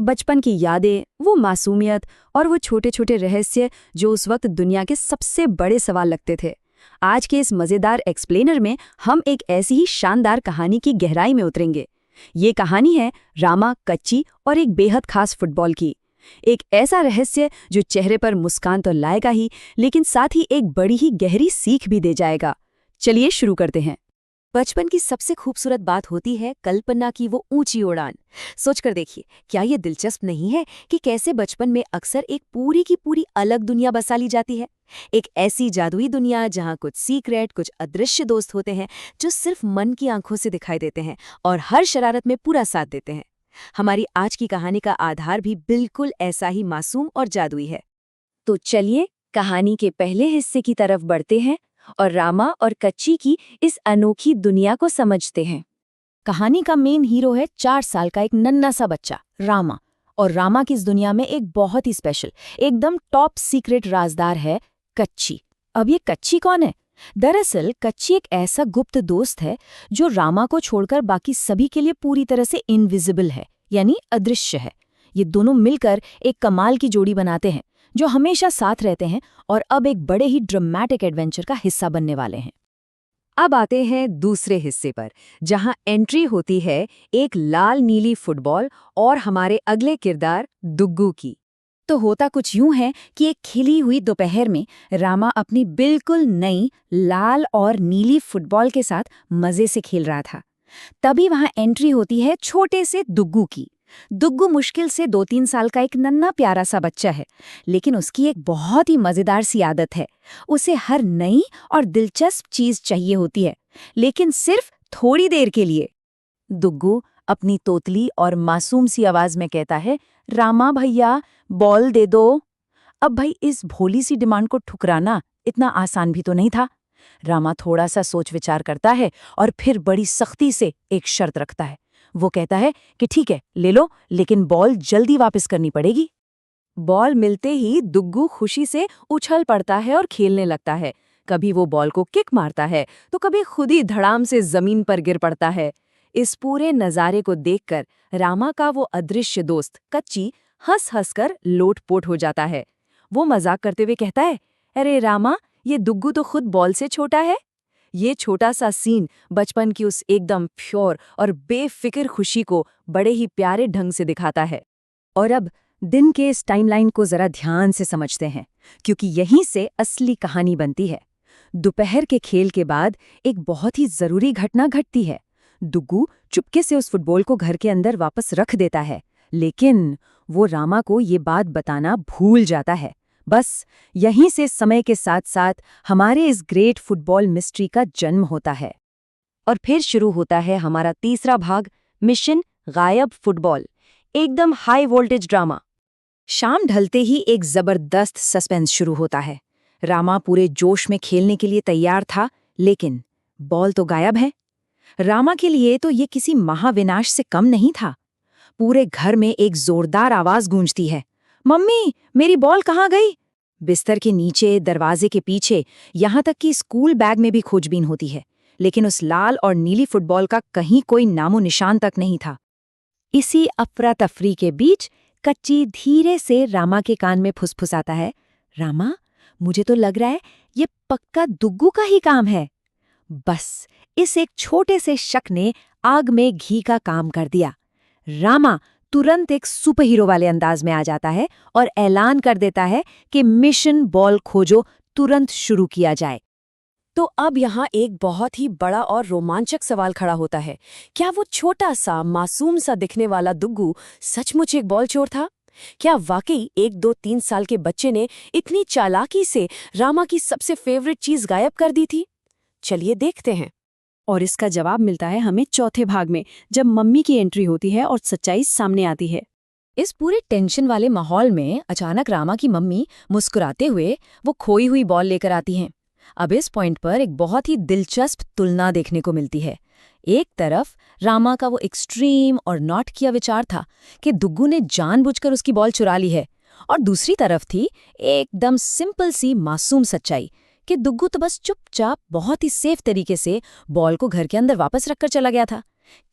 बचपन की यादें, वो मासूमियत और वो छोटे छोटे रहस्य जो उस वक्त दुनिया के सबसे बड़े सवाल लगते थे। आज के इस मज़ेदार एक्सप्लेनर में हम एक ऐसी ही शानदार कहानी की गहराई में उतरेंगे। ये कहानी है रामा, कच्ची और एक बेहद खास फुटबॉल की। एक ऐसा रहस्य जो चेहरे पर मुस्कान तो लाएगा ही, लेकिन साथ ही एक बड़ी ही गहरी सीख भी दे जाएगा। चलिए शुरू करते हैं। बचपन की सबसे खूबसूरत बात होती है कल्पना की वो ऊंची उड़ान। सोचकर देखिए, क्या ये दिलचस्प नहीं है कि कैसे बचपन में अक्सर एक पूरी की पूरी अलग दुनिया बसा ली जाती है। एक ऐसी जादुई दुनिया जहां कुछ सीक्रेट, कुछ अदृश्य दोस्त होते हैं जो सिर्फ मन की आंखों से दिखाई देते हैं और हर शरारत में पूरा साथ देते हैं। हमारी आज की कहानी का आधार भी बिल्कुल ऐसा ही मासूम और जादुई है। तो चलिए कहानी के पहले हिस्से की तरफ बढ़ते हैं और रामा और कच्ची की इस अनोखी दुनिया को समझते हैं। कहानी का मेन हीरो है 4 साल का एक नन्हा सा बच्चा रामा। और रामा की इस दुनिया में एक बहुत ही स्पेशल, एकदम टॉप सीक्रेट राजदार है कच्ची। अब ये कच्ची कौन है? दरअसल कच्ची एक ऐसा गुप्त दोस्त है जो रामा को छोड़कर बाकी सभी के लिए पूरी तरह से इनविजिबल है, यानी अदृश्य है। ये दोनों मिलकर एक कमाल की जोड़ी बनाते हैं जो हमेशा साथ रहते हैं और अब एक बड़े ही ड्रामेटिक एडवेंचर का हिस्सा बनने वाले हैं। अब आते हैं दूसरे हिस्से पर, जहां एंट्री होती है एक लाल नीली फुटबॉल और हमारे अगले किरदार दुग्गू की। तो होता कुछ यूं है कि एक खिली हुई दोपहर में रामा अपनी बिल्कुल नई लाल और नीली फुटबॉल के साथ मजे से खेल रहा था। तभी वहां एंट्री होती है छोटे से दुग्गू की। दुग्गू मुश्किल से 2-3 साल का एक नन्हा प्यारा सा बच्चा है, लेकिन उसकी एक बहुत ही मजेदार सी आदत है। उसे हर नई और दिलचस्प चीज चाहिए होती है, लेकिन सिर्फ थोड़ी देर के लिए। दुग्गू अपनी तोतली और मासूम सी आवाज में कहता है, रामा भैया, बॉल दे दो। अब भाई, इस भोली सी डिमांड को ठुकराना इतना आसान भी तो नहीं था। रामा थोड़ा सा सोच विचार करता है और फिर बड़ी सख्ती से एक शर्त रखता है। वो कहता है कि ठीक है, ले लो, लेकिन बॉल जल्दी वापस करनी पड़ेगी। बॉल मिलते ही दुग्गू खुशी से उछल पड़ता है और खेलने लगता है। कभी वो बॉल को किक मारता है तो कभी खुद ही धड़ाम से जमीन पर गिर पड़ता है। इस पूरे नज़ारे को देखकर रामा का वो अदृश्य दोस्त कच्ची हंस कर लोटपोट हो जाता है। वो मजाक करते हुए कहता है, अरे रामा, ये दुग्गू तो खुद बॉल से छोटा है। ये छोटा सा सीन बचपन की उस एकदम प्योर और बेफिक्र खुशी को बड़े ही प्यारे ढंग से दिखाता है। और अब दिन के इस टाइमलाइन को जरा ध्यान से समझते हैं, क्योंकि यहीं से असली कहानी बनती है। दोपहर के खेल के बाद एक बहुत ही जरूरी घटना घटती है। दुग्गू चुपके से उस फुटबॉल को घर के अंदर वापस रख देता है, लेकिन वो रामा को ये बात बताना भूल जाता है। बस यहीं से समय के साथ साथ हमारे इस ग्रेट फुटबॉल मिस्ट्री का जन्म होता है। और फिर शुरू होता है हमारा तीसरा भाग, मिशन गायब फुटबॉल, एकदम हाई वोल्टेज ड्रामा। शाम ढलते ही एक जबरदस्त सस्पेंस शुरू होता है। रामा पूरे जोश में खेलने के लिए तैयार था, लेकिन बॉल तो गायब है। रामा के लिए तो ये किसी महाविनाश से कम नहीं था। पूरे घर में एक जोरदार आवाज गूंजती है, मम्मी, मेरी बॉल कहाँ गई? बिस्तर के नीचे, दरवाजे के पीछे, यहाँ तक कि स्कूल बैग में भी खोजबीन होती है, लेकिन उस लाल और नीली फुटबॉल का कहीं कोई नामो निशान तक नहीं था। इसी अफरा तफरी के बीच कच्ची धीरे से रामा के कान में फुसफुसाता है, रामा, मुझे तो लग रहा है ये पक्का दुग्गू का ही काम है। बस इस एक छोटे से शक ने आग में घी का काम कर दिया। रामा तुरंत एक सुपर हीरो वाले अंदाज में आ जाता है और ऐलान कर देता है कि मिशन बॉल खोजो तुरंत शुरू किया जाए। तो अब यहाँ एक बहुत ही बड़ा और रोमांचक सवाल खड़ा होता है, क्या वो छोटा सा मासूम सा दिखने वाला दुग्गू सचमुच एक बॉल चोर था? क्या वाकई 1-2-3 साल के बच्चे ने इतनी चालाकी से रामा की सबसे फेवरेट चीज गायब कर दी थी? चलिए देखते हैं। और इसका जवाब मिलता है हमें चौथे भाग में, जब मम्मी की एंट्री होती है और सच्चाई सामने आती है। इस पूरे टेंशन वाले माहौल में अचानक रामा की मम्मी मुस्कुराते हुए वो खोई हुई बॉल लेकर आती हैं। अब इस पॉइंट पर एक बहुत ही दिलचस्प तुलना देखने को मिलती है। एक तरफ रामा का वो एक्सट्रीम और नॉट किया विचार था कि दुग्गू ने जानबूझकर उसकी बॉल चुरा ली है, और दूसरी तरफ थी एकदम सिंपल सी मासूम सच्चाई कि दुग्गू तो बस चुपचाप बहुत ही सेफ तरीके से बॉल को घर के अंदर वापस रखकर चला गया था।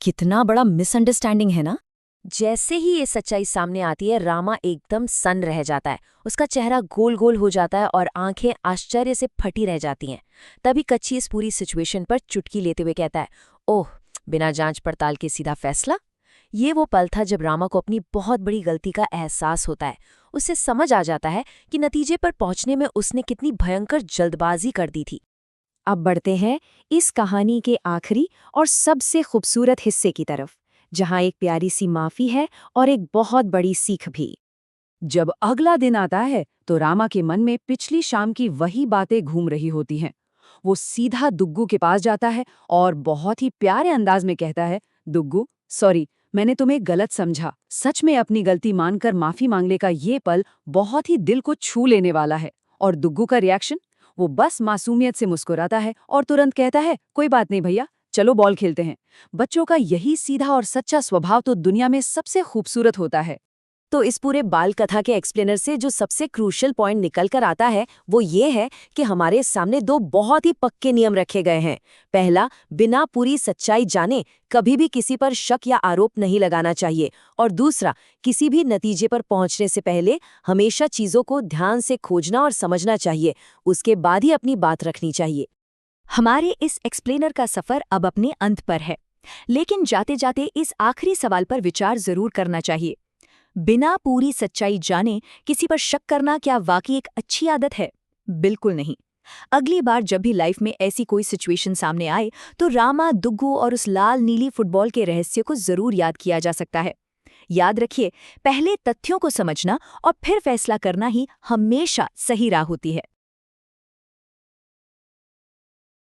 कितना बड़ा मिसअंडरस्टैंडिंग है ना। जैसे ही ये सच्चाई सामने आती है, रामा एकदम सन्न रह जाता है। उसका चेहरा गोल गोल हो जाता है और आंखें आश्चर्य से फटी रह जाती हैं। तभी कच्ची इस पूरी सिचुएशन पर चुटकी लेते हुए कहता है, ओह, बिना जांच पड़ताल के सीधा फैसला। ये वो पल था जब रामा को अपनी बहुत बड़ी गलती का एहसास होता है। उसे समझ आ जाता है कि नतीजे पर पहुंचने में उसने कितनी भयंकर जल्दबाजी कर दी थी। अब बढ़ते हैं इस कहानी के आखिरी और सबसे खूबसूरत हिस्से की तरफ, जहां एक प्यारी सी माफी है और एक बहुत बड़ी सीख भी। जब अगला दिन आता है तो रामा के मन में पिछली शाम की वही बातें घूम रही होती हैं। वो सीधा दुग्गू के पास जाता है और बहुत ही प्यारे अंदाज में कहता है, दुग्गू, सॉरी, मैंने तुम्हें गलत समझा। सच में अपनी गलती मानकर माफी मांगने का ये पल बहुत ही दिल को छू लेने वाला है। और दुग्गू का रिएक्शन, वो बस मासूमियत से मुस्कुराता है और तुरंत कहता है, कोई बात नहीं भैया, चलो बॉल खेलते हैं। बच्चों का यही सीधा और सच्चा स्वभाव तो दुनिया में सबसे खूबसूरत होता है। तो इस पूरे बाल कथा के एक्सप्लेनर से जो सबसे क्रूशियल पॉइंट निकल कर आता है वो ये है कि हमारे सामने दो बहुत ही पक्के नियम रखे गए हैं। पहला, बिना पूरी सच्चाई जाने कभी भी किसी पर शक या आरोप नहीं लगाना चाहिए। और दूसरा, किसी भी नतीजे पर पहुंचने से पहले हमेशा चीजों को ध्यान से खोजना और समझना चाहिए, उसके बाद ही अपनी बात रखनी चाहिए। हमारे इस एक्सप्लेनर का सफर अब अपने अंत पर है, लेकिन जाते जाते इस आखिरी सवाल पर विचार जरूर करना चाहिए। बिना पूरी सच्चाई जाने किसी पर शक करना क्या वाकई एक अच्छी आदत है? बिल्कुल नहीं। अगली बार जब भी लाइफ में ऐसी कोई सिचुएशन सामने आए तो रामा, दुग्गू और उस लाल नीली फुटबॉल के रहस्य को जरूर याद किया जा सकता है। याद रखिए, पहले तथ्यों को समझना और फिर फैसला करना ही हमेशा सही राह होती है।